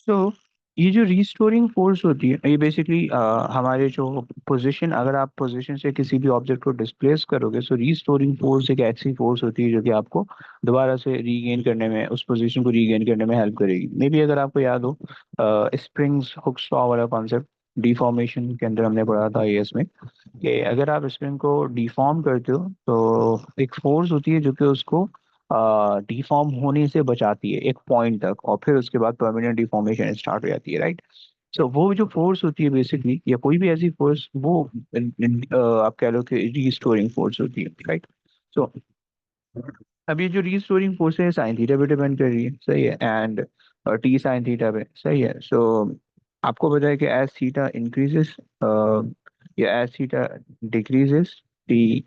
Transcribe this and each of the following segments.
तो ये जो रीस्टोरिंग फोर्स होती है ये बेसिकली हमारे जो पोजीशन, अगर आप पोजीशन से किसी भी ऑब्जेक्ट को डिस्प्लेस करोगे, तो रीस्टोरिंग फोर्स एक ऐसी फोर्स होती है जो कि आपको दोबारा से रीगेन करने में, उस पोजीशन को रीगेन करने में हेल्प करेगी। मे बी अगर आपको याद हो स्प्रिंग्स हुक्स लॉ वाला कॉन्सेप्ट, डिफॉर्मेशन के अंदर हमने पढ़ा था ये इसमें, कि अगर आप स्प्रिंग को डिफॉर्म करते हो तो एक फोर्स होती है जो कि उसको डिफॉर्म होने से बचाती है एक पॉइंट तक, और फिर उसके बाद परमानेंट डिफॉर्मेशन स्टार्ट हो जाती है, राइट। सो वो जो फोर्स होती है बेसिकली, या कोई भी ऐसी फोर्स, वो आप कह लो कि रीस्टोरिंग फोर्स होती है, राइट। सो अब ये जो रीस्टोरिंग फोर्स है साइन थीटा पे डिपेंड कर रही है, सही है, एंड टी साइन थीटा पे, सही है। सो आपको पता है कि एज थीटा इंक्रीजेस या as theta decreases, T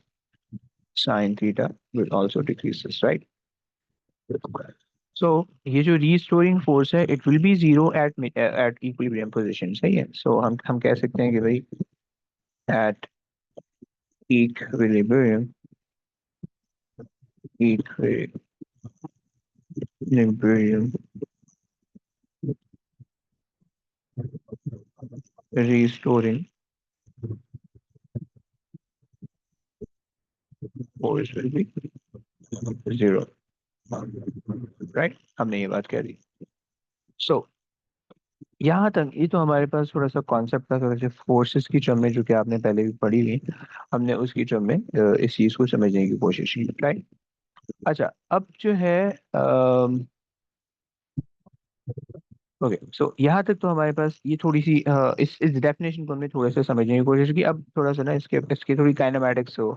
sine theta will also decreases, right. So ये जो रीस्टोरिंग फोर्स है it will be zero at at equilibrium position, सही है। सो हम कह सकते हैं कि भाई at equilibrium, equilibrium restoring force will be zero, right. हमने ये बात कह दी। सो यहाँ तक ये तो हमारे पास थोड़ा सा कॉन्सेप्ट था, थोड़ा सा फोर्सेस की टर्म में, जो कि आपने पहले भी पढ़ी हुई, हमने उसकी टर्म में इस चीज को समझने की कोशिश की, राइट। अच्छा, अब जो है ओके, सो यहाँ तक तो हमारे पास ये थोड़ी सी इस डेफिनेशन को हमने थोड़ा सा समझने की कोशिश की। अब थोड़ा सा ना इसके इसके थोड़ी काइनेमेटिक्स हो,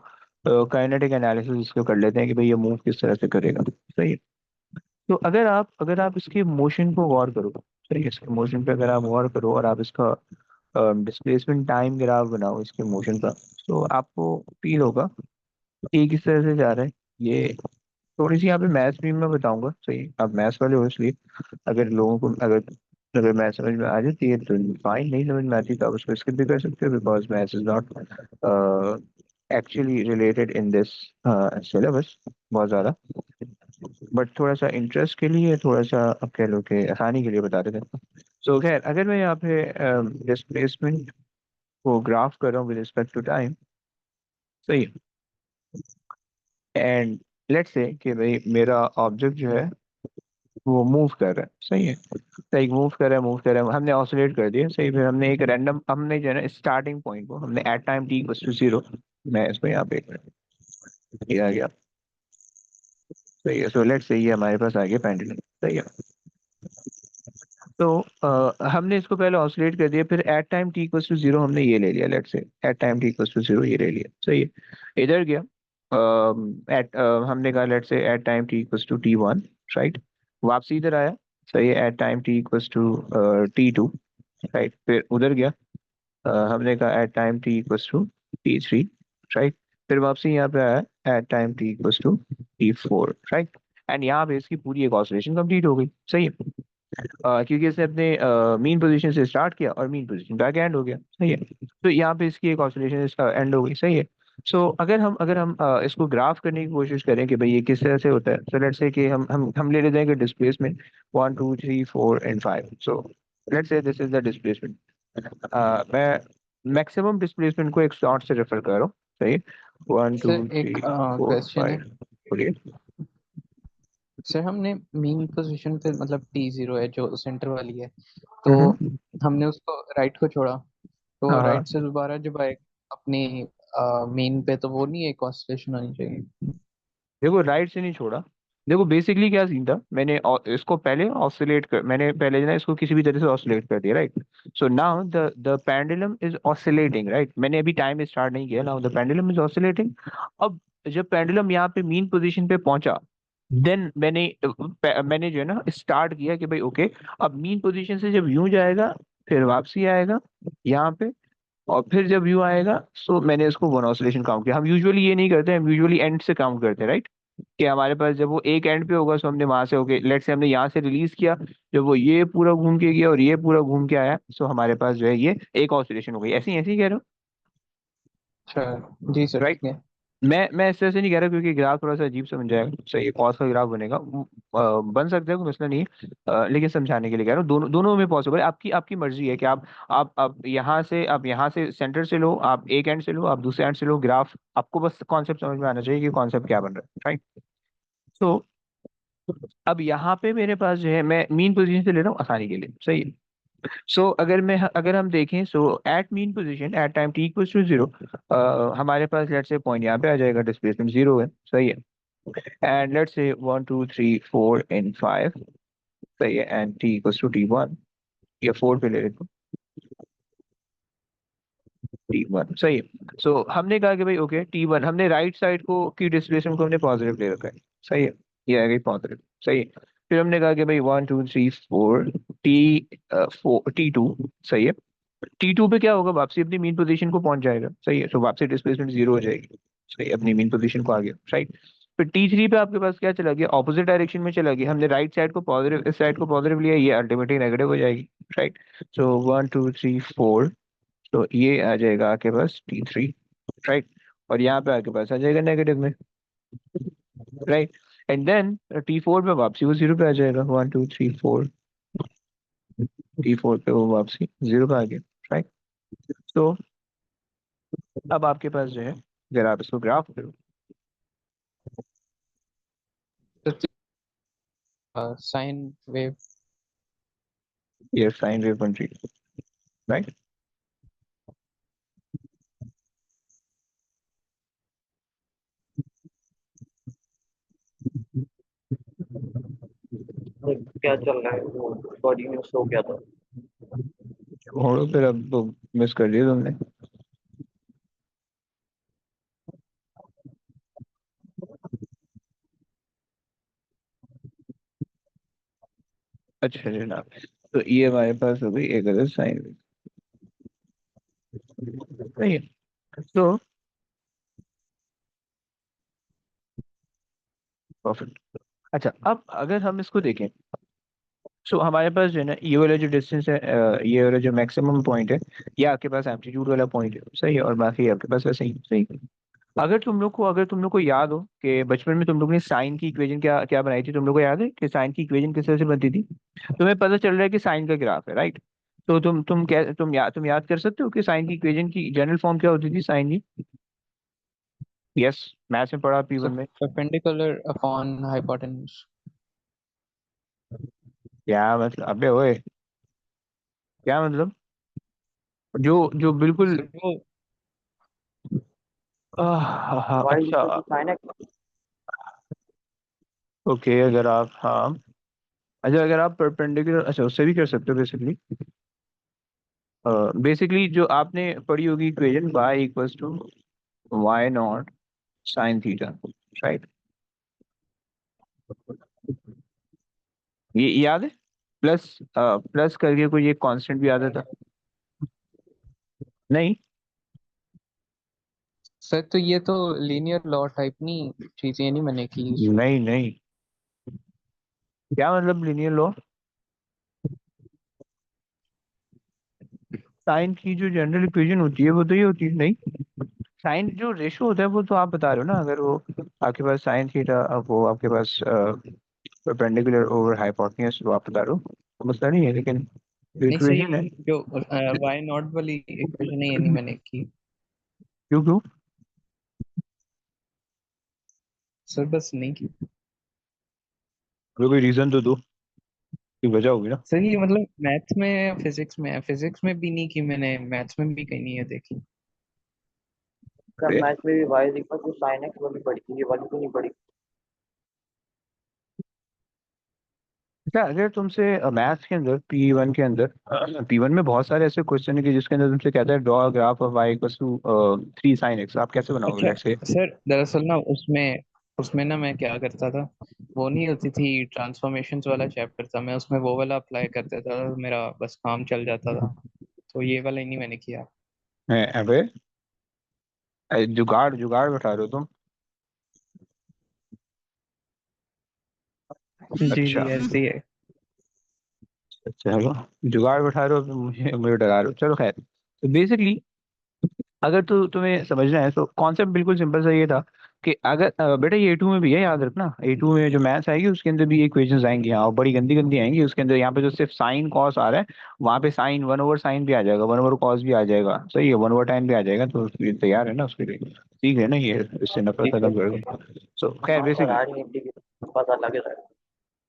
काइनेटिक एनालिसिस इसको कर लेते हैं कि भाई ये मूव किस तरह से करेगा, सही है। तो अगर आप इसके मोशन को गौर करो, सही है, इसके मोशन पे अगर आप गौर करो और आप इसका डिस्प्लेसमेंट टाइम ग्राफ बनाओ इसके मोशन का, तो आपको फील होगा कि ये किस तरह से जा रहा है। ये थोड़ी सी यहाँ पे मैथ्स भी मैं बताऊंगा, सही, आप मैथ्स वाले हो इसलिए अगर लोगों को अगर अगर मैथ समझ में आ जाती है तो फाइन, नहीं समझ में आती तो आप उसको स्किप भी कर सकते हो, because maths is not actually related in this syllabus बहुत ज़्यादा, बट थोड़ा सा इंटरेस्ट के लिए, थोड़ा सा आप कह लो कि आसानी के लिए बता देते हैं। सो खैर, अगर मैं यहाँ पे डिस्प्लेसमेंट को ग्राफ कर रहा हूँ विद रिस्पेक्ट टू टाइम, सही है, एंड लेट्स से कि भाई मेरा ऑब्जेक्ट जो है वो मूव कर रहा है, सही है, सही मूव कर रहा है, मूव कर रहा है, हमने ऑसिलेट कर दिया, सही। फिर हमने एक रैंडम, हमने जो है ना स्टार्टिंग पॉइंट को हमने at time T equals to zero, मैं इसको यहाँ पे ये आ गया, सही है। सो लेट्स से ये हमारे पास आ गया पेंडुलम, सही है। तो हमने इसको पहले ऑसिलेट कर दिया, फिर at time T equals to zero हमने ये ले लिया, let's say at time T equals to zero ये ले लिया, सही है। इधर गया, एट हमने कहा let's say at time T equals to t one, right. वापसी इधर आया, सही है, at time T equals to t two, right. फिर उधर गया, हमने कहा at time T equals to t three, right. फिर वापसी यहाँ पे आया at time T equals to t four, right. And यहाँ पे इसकी पूरी एक ऑसिलेशन कंप्लीट हो गई, सही है। क्योंकि इसने अपने मीन पोजीशन से स्टार्ट किया और मीन पोजीशन बैक एंड हो गया, सही है। तो यहाँ पे इसकी एक ऑसिलेशन एंड हो गई, सही है। सो अगर हम इसको ग्राफ करने की कोशिश करें कि भाई ये किस तरह से होता है, सो लेट्स से कि हम ले लेते हैं कि displacement one two three four and five, so let's say this is the displacement. मैं मैक्सिमम डिस्प्लेसमेंट को एक शॉर्ट से रेफर कर रहा हूँ, सही है, वन टू सर थ्री एक फोर क्वेश्चन है। फाइव, बोलिए। सर हमने मीन पोजीशन पे मतलब टी जीरो है जो सेंटर वाली है, तो हम्म। हमने उसको राइट को छोड़ा, तो हाँ हाँ, राइट से दोबारा जब आए अपनी मीन पे, तो वो नहीं एक ऑसिलेशन होनी चाहिए? देखो राइट से नहीं छोड़ा। देखो बेसिकली क्या सीन था, मैंने इसको पहले ऑसिलेट कर, मैंने पहले ना इसको किसी भी तरह से ऑसिलेट कर दिया, right. So now the pendulum is oscillating, right. मैंने अभी टाइम स्टार्ट नहीं किया, now the pendulum is oscillating. अब जब पेंडुलम यहाँ पे मीन पोजीशन पे पहुंचा, देन मैंने जो है ना स्टार्ट किया कि भाई ओके, अब मीन पोजीशन से जब यूं जाएगा, फिर वापसी आएगा यहाँ पे, और फिर जब व्यू आएगा, सो मैंने इसको वन ऑसिलेशन काउंट किया। हम यूजुअली ये नहीं करते, हम यूजुअली एंड से काउंट करते हैं, राइट। कि हमारे पास जब वो एक एंड पे होगा, सो हमने वहां से ओके, लेट से हमने यहाँ से रिलीज किया, जब वो ये पूरा घूम के गया और ये पूरा घूम के आया, सो हमारे पास जो है ये एक ऑसिलेशन हो गई, ऐसी ऐसी कह रहे हो, अच्छा, जी सर, राइट। ठीक है। मैं इस तरह से नहीं कह रहा, क्योंकि ग्राफ थोड़ा सा अजीब सा बन जाएगा। सही, कॉस का ग्राफ बनेगा, बन सकता है, कोई मसला नहीं है। लेकिन समझाने के लिए कह रहा हूँ, दोनों दोनों में पॉसिबल है। आपकी आपकी मर्जी है कि आप यहाँ से सेंटर से लो, आप एक एंड से लो, आप दूसरे एंड से लो ग्राफ। आपको बस कॉन्सेप्ट समझ में आना चाहिए कि कॉन्सेप्ट क्या बन रहा है, राइट। तो अब यहाँ पे मेरे पास जो है, मैं मीन पोजीशन से ले रहा हूँ आसानी के लिए, सही है। अगर हम देखें, so at mean position at time T equals to zero, हमारे पास लेट्स से पॉइंट यहाँ पे आ जाएगा, डिस्प्लेसमेंट जीरो है, सही है। एंड लेट्स से 1 2 3 4 एंड 5, सही है। And T equals to T1, या 4 पे ले लेते हैं, T1, सही है। हमने कहा कि भाई ओके, T1 हमने राइट साइड को की डिस्प्लेसमेंट को हमने पॉजिटिव ले रखा है, सही है। ये आ गई पॉजिटिव, सही है। फिर हमने कहा कि भाई 1 2 3 4 टी 4 T2, सही है। T2 पे क्या होगा, वापसी अपनी मीन पोजीशन को पहुंच जाएगा, सही है। वापसी डिस्प्लेसमेंट जीरो हो जाएगी, सही है, अपनी मीन पोजीशन को आ गया, राइट। फिर T3 पे आपके पास क्या चला गया, ऑपोजिट डायरेक्शन में चला गया। हमने राइट साइड को पॉजिटिव, इस साइड को पॉजिटिव लिया, ये अल्टीमेटली नेगेटिव हो जाएगी, राइट। 1 2 3 4, तो ये आ जाएगा आपके पास T3, राइट। और यहाँ पे आपके पास आ जाएगा नेगेटिव में, राइट। एंड देन T4 पे वापसी वो जीरो पे आ जाएगा, 1 2 3 4, T4 पे वो वापसी जीरो पे आ गया, राइट। तो अब आपके पास जो है, अगर आप इसको ग्राफ करो, साइन वेव। ये साइन वेव बन रही है, राइट। क्या चल रहा है, वो बॉडी में सो गया था। छोड़ो फिर, अब तो मिस कर दिया तुमने। अच्छा जनाब, तो ये हमारे पास हो गई एक अदर साइन वेव, सही है। तो परफेक्ट। अच्छा, अब अगर हम इसको देखें, हमारे पास जो है ना, ये वाला जो डिस्टेंस है, ये वाला जो मैक्सिमम पॉइंट है, ये आपके पास एम्पलीट्यूड वाला पॉइंट है, सही है। और बाकी आपके पास वैसे ही, सही। अगर तुम लोग को याद हो कि बचपन में तुम लोग ने साइन की इक्वेशन क्या क्या बनाई थी, तुम लोग को याद है कि साइन की इक्वेशन किस तरह से बनती थी? तुम्हें पता चल रहा है कि साइन का ग्राफ है, राइट। तो तुम याद कर सकते हो कि साइन की इक्वेशन की जनरल फॉर्म क्या होती थी साइन की? यस, मैथ्स में पढ़ा P1 सो में। Perpendicular upon hypotenuse. क्या मतलब, अबे ओए, क्या मतलब? जो जो बिल्कुल, सर वो वाई अच्छा। Equal to sine x. Okay, अगर आप, हाँ, अच्छा, अगर आप परपेंडिकुलर, अच्छा, उससे भी कर सकते हो बेसिकली। बेसिकली जो आपने पढ़ी होगी equation, y equals to y not sine theta, right. ये याद है? प्लस प्लस करके कोई एक कांस्टेंट भी आता था, नहीं? सर तो ये तो लीनियर लॉ टाइप नहीं चीजें नहीं मैंने की इसमें। नहीं नहीं, क्या मतलब लीनियर लॉ? साइन की जो जनरल इक्वेशन होती है वो तो ये होती है, नहीं? साइन जो रेशो होता है वो तो आप बता रहे हो ना, अगर वो आपके पास साइन थीटा, अब वो आपके पास परपेंडिकुलर ओवर हाइपोटेन्यूज, वो आप बता रहे हो, तो मसला नहीं है, लेकिन जो नहीं सही इक्वेशन है। है। जो वाई नॉट वाली इक्वेशन है ये नहीं मैंने की। क्यों क्यों? सर बस नहीं की। कोई कोई रीजन तो दो, की वजह होगी ना। सर ये मतलब मैथ्स में फिजिक्स में है, फिजिक्स में भी नहीं की मैंने, मैथ्स में भी कहीं नहीं है देखी। क्या अरे, मैथ में भी y equal to sine x वाली पढ़ी थी, ये वाली तो नहीं पढ़ी। अच्छा, अगर तुमसे मैथ्स के अंदर P1 के अंदर, P1 में बहुत सारे ऐसे क्वेश्चन है कि जिसके अंदर तुमसे कहता है draw graph of y equal to 3 sin x, आप कैसे बनाओगे, अच्छा लेट्स से? सर दरअसल ना उसमें उसमें ना मैं क्या करता था, वो नहीं होती थी ट्रांसफॉर्मेशंस वाला चैप्टर था, मैं उसमें वो वाला अप्लाई कर देता था, मेरा बस काम चल जाता था। तो ये वाला ही नहीं मैंने किया। अबे, जुगाड़ जुगाड़ बैठा रहे हो तुम। जी अच्छा, जी ऐसे ही है। चलो, जुगाड़ बैठा रहे हो तो मुझे मुझे डरा रहे हो, चलो खैर। तो बेसिकली अगर तुम्हें समझना है तो कॉन्सेप्ट बिल्कुल सिंपल सा ये था कि अगर बेटा ये A2 में भी है, याद रखना A2 में जो मैथ्स आएगी उसके अंदर भी इक्वेशंस आएंगी, हाँ, और बड़ी गंदी गंदी आएंगी उसके अंदर। यहाँ पे जो सिर्फ साइन कॉस आ रहा है, वहाँ पे साइन 1/sin भी आ जाएगा, 1/cos भी आ जाएगा, सही है, 1/tan भी आ जाएगा। तो ये तैयार है ना उसके लिए, ठीक है ना, ये इससे नफरत ठीक है खत्म कर ठीक दो। है। सो खैर हाँ सर, बेसिकली आर्ट इंटीग्रेशन पता लग रहा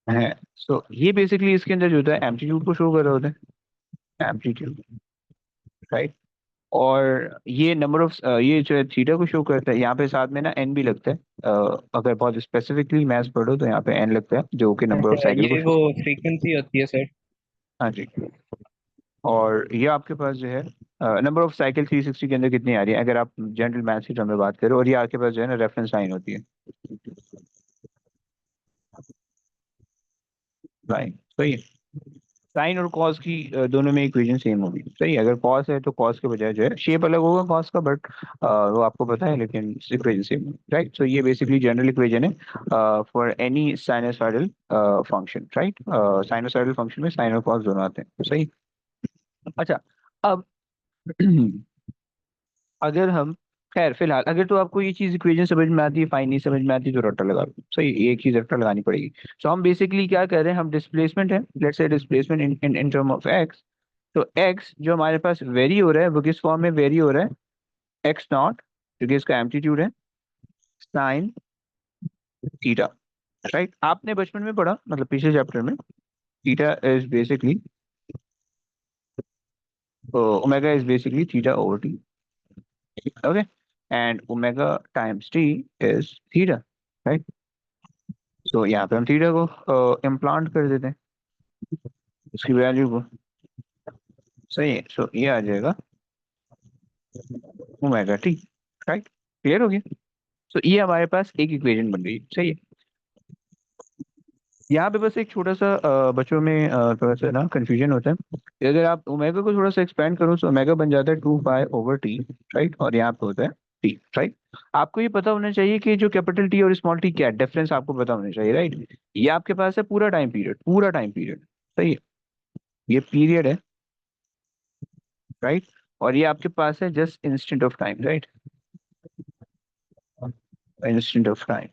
है। है, सो ये बेसिकली इसके अंदर जो होता है एम्पलीट्यूड को शो कर रहे होते हैं, एम्पलीट्यूड, राइट। और ये नंबर ऑफ ये जो है थीटा को शो करता है, यहाँ पे साथ में ना एन भी लगता है। अगर बहुत स्पेसिफिकली मैथ्स पढ़ो तो यहाँ पे एन लगता है जो कि नंबर ऑफ अच्छा, साइकिल को ये शो। वो फ्रीक्वेंसी होती है सर? हाँ जी। और ये आपके पास जो है नंबर ऑफ साइकिल 360 के अंदर कितनी आ रही है, अगर आप जनरल मैथ्स की टर्म में बात करें। और ये आपके पास जो है ना रेफरेंस लाइन होती है, लाइन, सही है। साइन और कॉस की दोनों में इक्वेशन सेम होगी, सही है। अगर कॉस है तो कॉस के बजाय जो है शेप अलग होगा कॉस का, बट वो आपको पता है, लेकिन इक्वेशन सेम है, राइट। सो ये बेसिकली जनरल इक्वेशन है for any sinusoidal function, right. Sinusoidal function में साइन और कॉस दोनों आते हैं, सही। अच्छा, अब अगर हम, खैर फिलहाल अगर तो आपको ये चीज इक्वेशन समझ में आती है, फाइन, नहीं समझ में आती तो रट्टा लगा लो, सही, एक चीज रट्टा लगानी पड़ेगी। सो हम बेसिकली क्या कर रहे हैं, हम डिस्प्लेसमेंट है, let's say displacement in in term of x. तो एक्स जो हमारे पास वेरी हो रहा है वो किस फॉर्म में वेरी हो रहा है, एक्स नॉट, जो कि इसका एम्पलीट्यूड है, साइन थीटा, राइट। आपने बचपन में पढ़ा, मतलब पिछले चैप्टर में, theta is basically, omega is basically theta over T, okay, and omega times T is theta, right. So यहाँ पे हम थीटा को इम्प्लांट कर देते हैं, उसकी वैल्यू को, सही है। सो ये आ जाएगा ओमेगा टी, राइट, क्लियर हो गया। सो ये हमारे पास एक इक्वेशन बन गई, सही है। यहाँ पे बस एक छोटा सा बच्चों में थोड़ा सा ना कंफ्यूजन होता है कि अगर आप ओमेगा को थोड़ा सा एक्सपेंड करो तो ओमेगा बन जाता है 2 पाई ओवर टी, राइट, और यहाँ पे होता है टी, राइट। आपको ये पता होना चाहिए कि जो कैपिटल टी और स्मॉल टी क्या है, डिफरेंस आपको पता होना चाहिए, राइट। ये आपके पास है पूरा टाइम पीरियड, पूरा टाइम पीरियड, सही है, ये पीरियड है, राइट। और ये आपके पास है just instant of time, right, instant of time,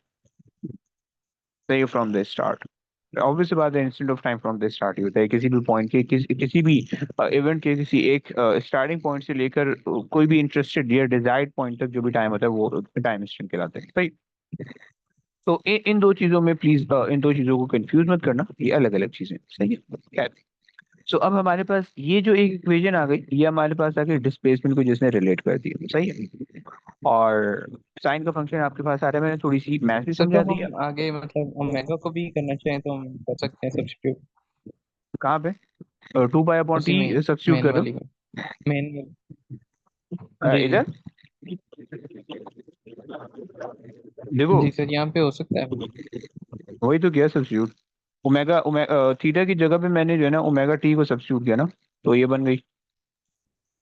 सही, फ्रॉम द स्टार्ट। ऑब्वियस बात है, instant of time from the start ही होता है किसी भी पॉइंट के, किसी भी इवेंट के, किसी एक स्टार्टिंग पॉइंट से लेकर कोई भी इंटरेस्टेड या डिजायर्ड पॉइंट तक जो भी टाइम होता है वो टाइम इंस्टेंट कहलाता है, सही। तो इन दो चीजों में प्लीज, इन दो चीजों को कंफ्यूज मत करना, ये अलग अलग चीजें, सही है, खैर। सो अब हमारे पास ये जो एक इक्वेशन आ गई, ये हमारे पास आके डिस्प्लेसमेंट को जिसने रिलेट कर दिया, सही है। और साइन का फंक्शन आपके पास आ रहा है, मैंने थोड़ी सी मैथ भी सर तो समझा दी है। हम आगे मतलब ओमेगा को भी करना चाहें तो हम कर सकते हैं सब्स्टिट्यूट कहाँ पे, 2 पाई अपॉन उसी टी में, सब्स्टिट्यूट मेन कर वाली में, मेन। दो जी जी। इधर, देखो, जी सर, यहाँ पे हो सकता है। वही तो किया सब्स्टिट्यूट, ओमेगा ओमेगा थीटा की जगह पे मैंने जो है ना ओमेगा टी को सब्स्टिट्यूट किया ना, तो ये बन गई,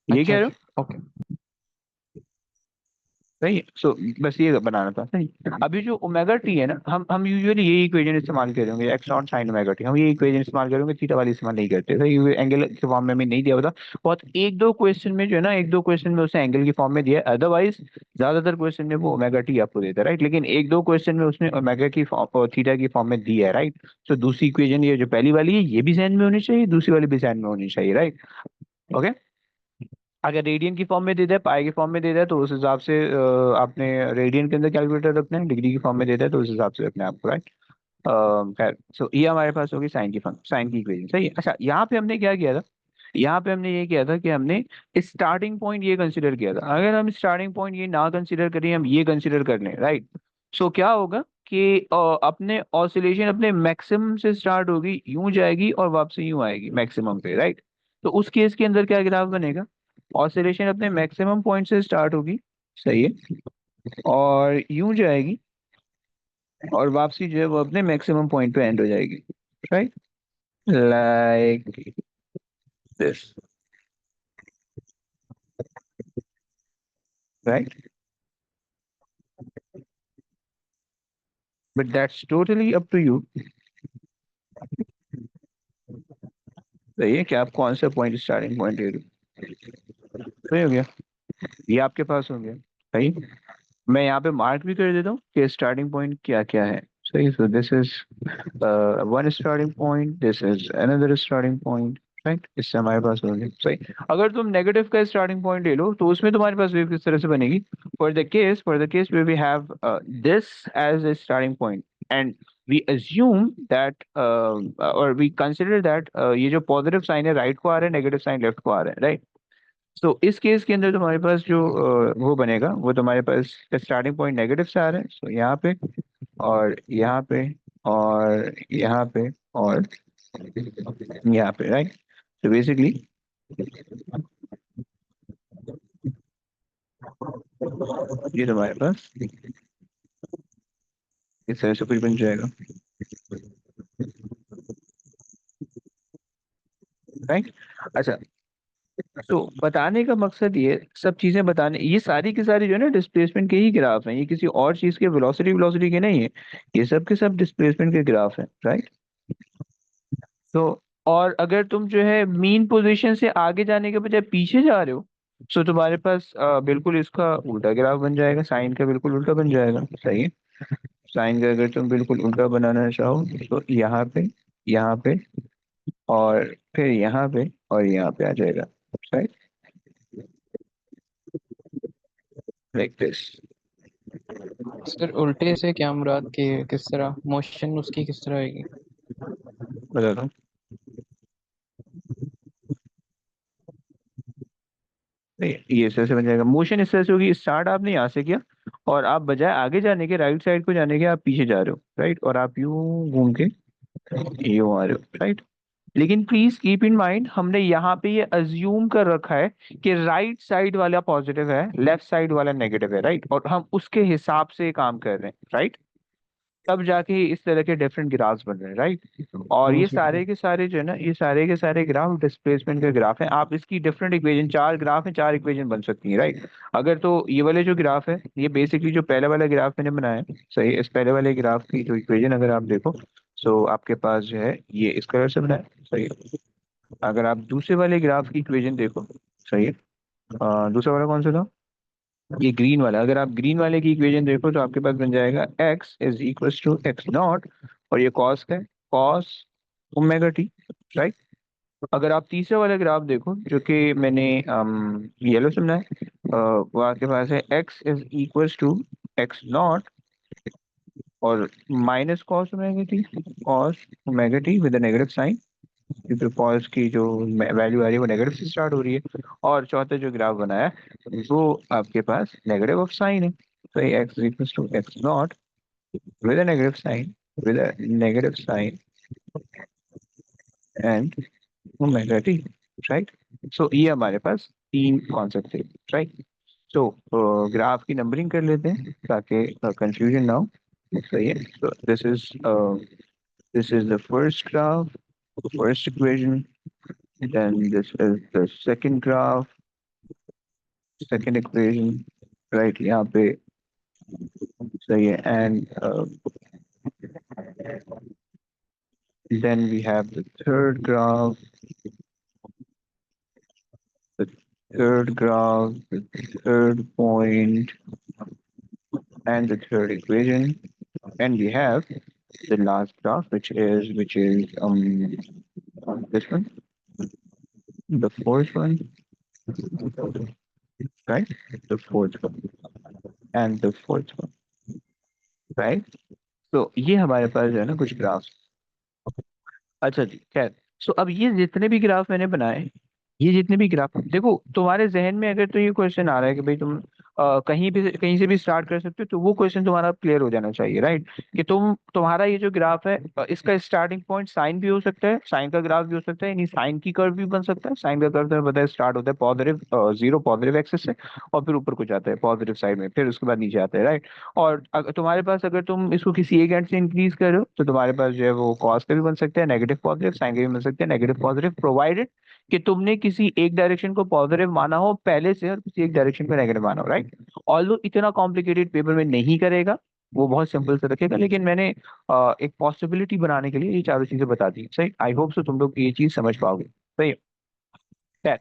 ये अच्छा कह रहे हो, अच्छा, ओके। सही है। सो बस ये बनाना था, सही। अभी जो ओमेगा टी है ना, हम यूजुअली यही इक्वेशन इस्तेमाल करेंगे, x not sine omega T, हम ये इक्वेशन इस्तेमाल करेंगे, थीटा वाली इस्तेमाल नहीं करते, सही, एंगल के फॉर्म में भी नहीं दिया होता। बहुत एक दो क्वेश्चन में जो है ना, एक दो क्वेश्चन में उसने एंगल की फॉर्म में दिया है, अदरवाइज ज्यादातर क्वेश्चन में वो ओमेगा टी आपको देता है, राइट। लेकिन एक दो क्वेश्चन में उसने ओमेगा की फॉर्म, थीटा की फॉर्म में दिया है, राइट। तो दूसरी इक्वेशन ये जो पहली वाली है ये भी ध्यान में होनी चाहिए, दूसरी वाली भी ध्यान में होनी चाहिए, राइट, ओके। अगर रेडियन की फॉर्म में दे दे, पाई की फॉर्म में दे दे, तो उस हिसाब से आपने रेडियन के अंदर कैलकुलेटर रखना है, डिग्री की फॉर्म में दे दे तो उस हिसाब से रखना है आपको, राइट। खैर, सो ये हमारे पास होगी साइन की फंक्शन, साइन की इक्वेशन, सही है। अच्छा, यहाँ पे हमने क्या किया था, यहाँ पे हमने ये किया था कि हमने स्टार्टिंग पॉइंट ये कंसिडर किया था। अगर हम स्टार्टिंग पॉइंट ये ना कंसिडर करें, हम ये कंसिडर कर लें, राइट। सो क्या होगा कि अपने ऑसिलेशन अपने मैक्सिमम से स्टार्ट होगी, यूं जाएगी और वापसी यूं आएगी मैक्सिमम पे, राइट। तो उस केस के अंदर क्या ग्राफ बनेगा, ऑसिलेशन अपने मैक्सिमम पॉइंट से स्टार्ट होगी, सही है, और यूं जाएगी और वापसी जो है वो अपने मैक्सिमम पॉइंट पे एंड हो जाएगी, right, like this, right. But that's totally up to you, सही है, कि आप कौन सा पॉइंट स्टार्टिंग पॉइंट ले रहे हो, सही हो गया। ये आपके पास होंगे, सही। मैं यहाँ पे मार्क भी कर देता हूँ कि स्टार्टिंग पॉइंट क्या क्या है, सही। So this is one starting point, this is another starting point, right. इससे हमारे पास हो गया, सही। अगर तुम नेगेटिव का स्टार्टिंग पॉइंट ले लो तो उसमें तुम्हारे पास वेव किस तरह से बनेगी? For the case way we have this as a starting point and we assume that or we consider that ये जो पॉजिटिव साइन है राइट को आ रहा है, नेगेटिव साइन लेफ्ट को आ रहा है, राइट। तो इस केस के अंदर तुम्हारे पास जो वो बनेगा, वो तुम्हारे पास स्टार्टिंग पॉइंट नेगेटिव से आ रहा है, सो यहाँ पे और यहाँ पे और यहाँ पे और यहाँ पे, राइट। तो बेसिकली ये तुम्हारे पास इस तरह से कुछ बन जाएगा, राइट। अच्छा, तो बताने का मकसद ये सब चीजें बताने, ये सारी की सारी जो है ना डिस्प्लेसमेंट के ही ग्राफ हैं, ये किसी और चीज के वेलोसिटी वेलोसिटी के नहीं है, ये सब के सब डिस्प्लेसमेंट के ग्राफ हैं, राइट। तो और अगर तुम जो है मीन पोजीशन से आगे जाने के बजाय पीछे जा रहे हो, तो तुम्हारे पास बिल्कुल इसका उल्टा ग्राफ बन जाएगा, साइन का बिल्कुल उल्टा बन जाएगा, सही है। साइन का अगर तुम बिल्कुल उल्टा बनाना चाहो तो यहाँ पे और फिर यहाँ पे और यहाँ पे आ जाएगा, राइट, लाइक दिस। सर उल्टे से क्या मुराद के किस तरह मोशन उसकी किस तरह होगी? बताता हूँ। नहीं, ये इस तरह से बन जाएगा, मोशन इस तरह से होगी, स्टार्ट आपने यहाँ से किया और आप बजाय आगे जाने के, राइट साइड को जाने के, आप पीछे जा रहे हो, राइट, और आप यूं घूम के यूं आ रहे हो, राइट। लेकिन प्लीज कीप इन माइंड, हमने यहाँ पे ये अज्यूम कर रखा है कि राइट साइड वाला पॉजिटिव है, लेफ्ट साइड वाला नेगेटिव है, राइट, और हम उसके हिसाब से काम कर रहे हैं, राइट। तब जाके इस तरह के डिफरेंट ग्राफ्स बन रहे हैं, राइट। और ये सारे के सारे जो है ना, ये सारे के सारे ग्राफ डिस्प्लेसमेंट के ग्राफ हैं। आप इसकी डिफरेंट इक्वेशन, चार ग्राफ हैं, चार इक्वेशन बन सकती हैं, राइट। अगर तो ये वाले जो ग्राफ है, ये बेसिकली जो पहले वाला ग्राफ मैंने बनाया है, सही, इस पहले वाले ग्राफ की जो इक्वेशन अगर आप देखो, सो आपके पास जो है ये इस कलर से बनाया है, सही है। अगर आप दूसरे वाले ग्राफ की इक्वेशन देखो, सही है, दूसरा वाला कौन सा था? ये ग्रीन वाला। अगर आप ग्रीन वाले की इक्वेशन देखो तो आपके पास बन जाएगा x is equal to x not, और ये कॉस का है, कॉस ओमेगा टी, राइट। अगर आप तीसरे वाला ग्राफ देखो जो कि मैंने येलो से बनाया है, वो आपके पास है x is equal to x not और minus cos omega T, cos omega T with negative sign, क्योंकि कॉस की जो वैल्यू आ रही है वो नेगेटिव से स्टार्ट हो रही है। और चौथा जो ग्राफ बनाया है वो आपके पास नेगेटिव ऑफ साइन है, तो ये x equal to x not with a negative sign, with a negative sign and omega T, right. So ये हमारे पास तीन कॉन्सेप्ट थे, राइट। तो ग्राफ की नंबरिंग कर लेते हैं ताकि कंफ्यूजन ना हो, सही है। तो this is the first graph, first equation, then this is the second graph, second equation, right, यहाँ पे, सही है। And then we have the third graph, the third graph, the third point, and the third equation, and we have the last graph, which is this one, the fourth one, right, the fourth one, and the fourth one, right. तो ये हमारे पास जो है ना कुछ graph. अच्छा जी, खैर। सो अब ये जितने भी ग्राफ मैंने बनाए, ये जितने भी ग्राफ देखो, तुम्हारे जहन में अगर तो ये क्वेश्चन आ रहा है कि भाई तुम कहीं से भी स्टार्ट कर सकते हो, तो वो क्वेश्चन तुम्हारा क्लियर हो जाना चाहिए, राइट। कि तुम्हारा ये जो ग्राफ है, इसका स्टार्टिंग पॉइंट साइन भी हो सकता है, साइन का ग्राफ भी हो सकता है, यानी साइन की कर्व भी बन सकता है। साइन का कर्व तुम्हें पता है स्टार्ट होता है पॉजिटिव, जीरो पॉजिटिव एक्सिस से, और फिर ऊपर को जाता है पॉजिटिव साइड में, फिर उसके बाद नीचे आता है, राइट। और तुम्हारे पास अगर तुम इसको किसी एक एंड से इंक्रीज कर रहे हो, तो तुम्हारे पास जो है वो कॉस का भी बन सकता है नेगेटिव पॉजिटिव, साइन का भी बन सकता है नेगेटिव पॉजिटिव, प्रोवाइडेड कि तुमने किसी एक डायरेक्शन को पॉजिटिव माना हो पहले से और किसी एक डायरेक्शन को नेगेटिव माना हो, राइट। ऑल्दो इतना कॉम्प्लिकेटेड पेपर में नहीं करेगा, वो बहुत सिंपल से रखेगा, लेकिन मैंने एक पॉसिबिलिटी बनाने के लिए ये चारों चीजें बता दी, सही। आई होप सो तुम लोग ये चीज समझ पाओगे, सही है।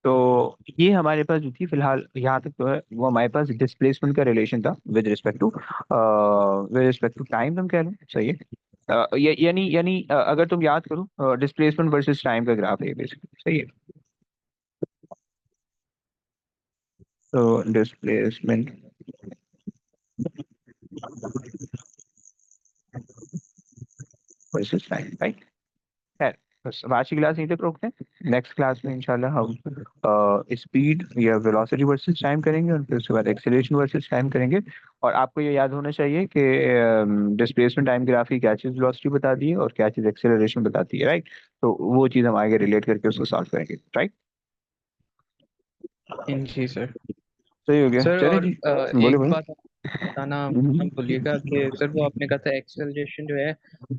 तो ये हमारे पास जो थी फिलहाल यहाँ तक तो है, वो हमारे पास डिस्प्लेसमेंट का रिलेशन था विद रिस्पेक्ट टू टाइम, तुम कह लो सही है। यानी यानी अगर तुम याद करो, डिस्प्लेसमेंट वर्सेस टाइम का ग्राफ है बेसिकली, सही है। तो डिस्प्लेसमेंट वर्सेस टाइम, राइट। खैर, बस अब आज की क्लास यहीं तक रोकते हैं। नेक्स्ट क्लास में इंशाल्लाह हम स्पीड या वेलोसिटी वर्सेस टाइम करेंगे, और फिर उसके बाद एक्सेलरेशन वर्सेस टाइम करेंगे। और आपको ये याद होना चाहिए कि डिस्प्लेसमेंट टाइम ग्राफ की क्या चीज़ वेलोसिटी बताती है और क्या चीज़ एक्सेलरेशन बताती है, राइट। तो वो चीज़ हम आगे रिलेट करके उसको सॉल्व करेंगे, राइट। जी सर। सही हो गया, सर चलिए और जी। बोले एक बोले। बात बताना हम्म। मत भूलिएगा कि सर वो आपने कहा था एक्सेलरेशन जो है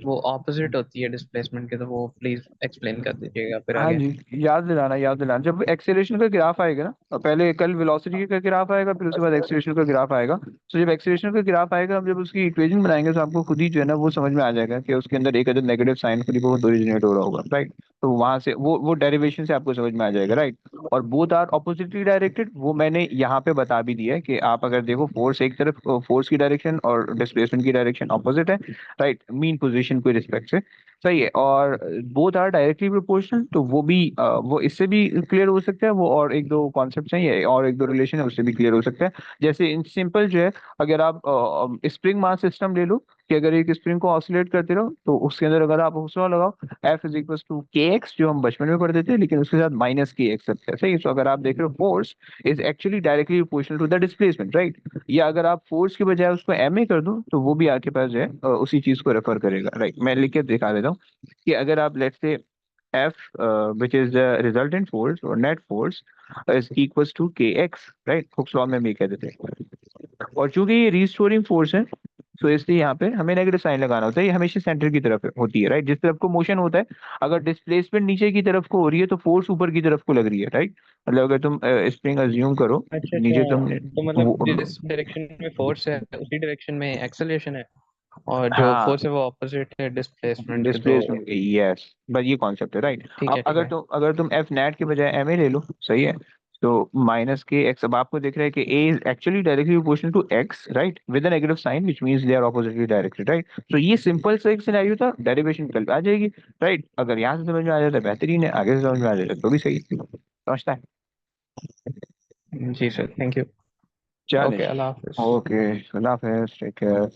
वो ऑपोजिट होती है डिस्प्लेसमेंट के, तो वो प्लीज एक्सप्लेन कर दीजिएगा फिर हाँ आगे। जी, याद दिलाना जब एक्सेलरेशन का ग्राफ आएगा ना, और पहले कल वेलोसिटी का ग्राफ आएगा, फिर उसके बाद एक्सेलरेशन का ग्राफ आएगा। तो जब एक्सेलरेशन का ग्राफ आएगा, हम जब उसकी इक्वेशन बनाएंगे तो आपको खुद ही जो है ना वो समझ में आ जाएगा कि उसके अंदर एक अदर नेगेटिव साइन खुद ही बहुत ओरिजिनेट हो रहा होगा, राइट। तो वहां से वो डेरिवेशन से आपको समझ में आ जाएगा, राइट। और बोथ आर ऑपोजिटली डायरेक्टेड, वो मैंने यहाँ पे बता भी दिया है कि आप अगर देखो फोर्स एक तरफ, फोर्स की डायरेक्शन और डिस्प्लेसमेंट की डायरेक्शन ऑपोजिट है, राइट, मीन पोजीशन के रिस्पेक्ट से, सही है। और बोथ आर डायरेक्टली प्रोपोर्शनल, तो वो भी वो इससे भी क्लियर हो सकता है, वो और एक दो कॉन्सेप्ट हैं ये, और एक दो रिलेशन है उससे भी क्लियर हो सकता है। जैसे इन सिंपल जो है, अगर आप स्प्रिंग मास सिस्टम ले लो, कि अगर एक स्प्रिंग को ऑसिलेट करते रहो तो उसके अंदर अगर आप फॉर्मूला लगाओ, एफ इज इक्वल टू के एक्स, जो हम बचपन में पढ़ते थे, लेकिन उसके साथ माइनस के एक्स लगता है, सही। तो अगर आप देख रहे हो force is actually directly proportional to the displacement, right. या अगर आप फोर्स के बजाय उसको एम ए कर दो तो वो भी आपके पास जो है उसी चीज को रेफर करेगा, राइट। मैं लिख के दिखा देता हूँ कि अगर आप let's say F, which is the resultant force or net force, is equals to kx, right। Hooke's law में भी कह देते हैं। और चूंकि ये रिस्टोरिंग फोर्स है, तो इसलिए यहाँ पे हमें नेगेटिव साइन लगाना होता है। ये हमेशा सेंटर की तरफ होती है, राइट, जिस तरफ को मोशन होता है। अगर डिस्प्लेसमेंट नीचे की तरफ को हो रही है तो फोर्स ऊपर की तरफ को लग रही है, राइट। मतलब अगर तुम स्प्रिंग अज्यूम करो, अच्छा नीचे अच्छा, तुमने तो मतलब वो, जिस डायरेक्शन में फोर्स है उसी डायरेक्शन में एक्सेलरेशन है, और जो हाँ, फोर्स है वो ऑपोजिट है डिस्प्लेसमेंट के, तो डिस्प्लेसमेंट, यस, बस ये कॉन्सेप्ट है, राइट। ठीक अब है ठीक है। अगर तुम एफ नेट के बजाय एम ए ले लो, सही है। तो माइनस के एक्स, अब आपको दिख रहा है कि A is actually directly proportional to x, right, with a negative sign which means they are oppositely directed, right. तो ये सिंपल सा एक सिनेरियो था, डेरिवेशन कल आ जाएगी, राइट। अगर यहाँ से समझ में आ जाता है बेहतरीन है, आगे से समझ में आ जाता है तो भी सही है। समझता है। जी सर, थैंक यू। चले ओके, जी। अल्लाह हाफिज। ओके, अल्लाह हाफिज, टेक केयर।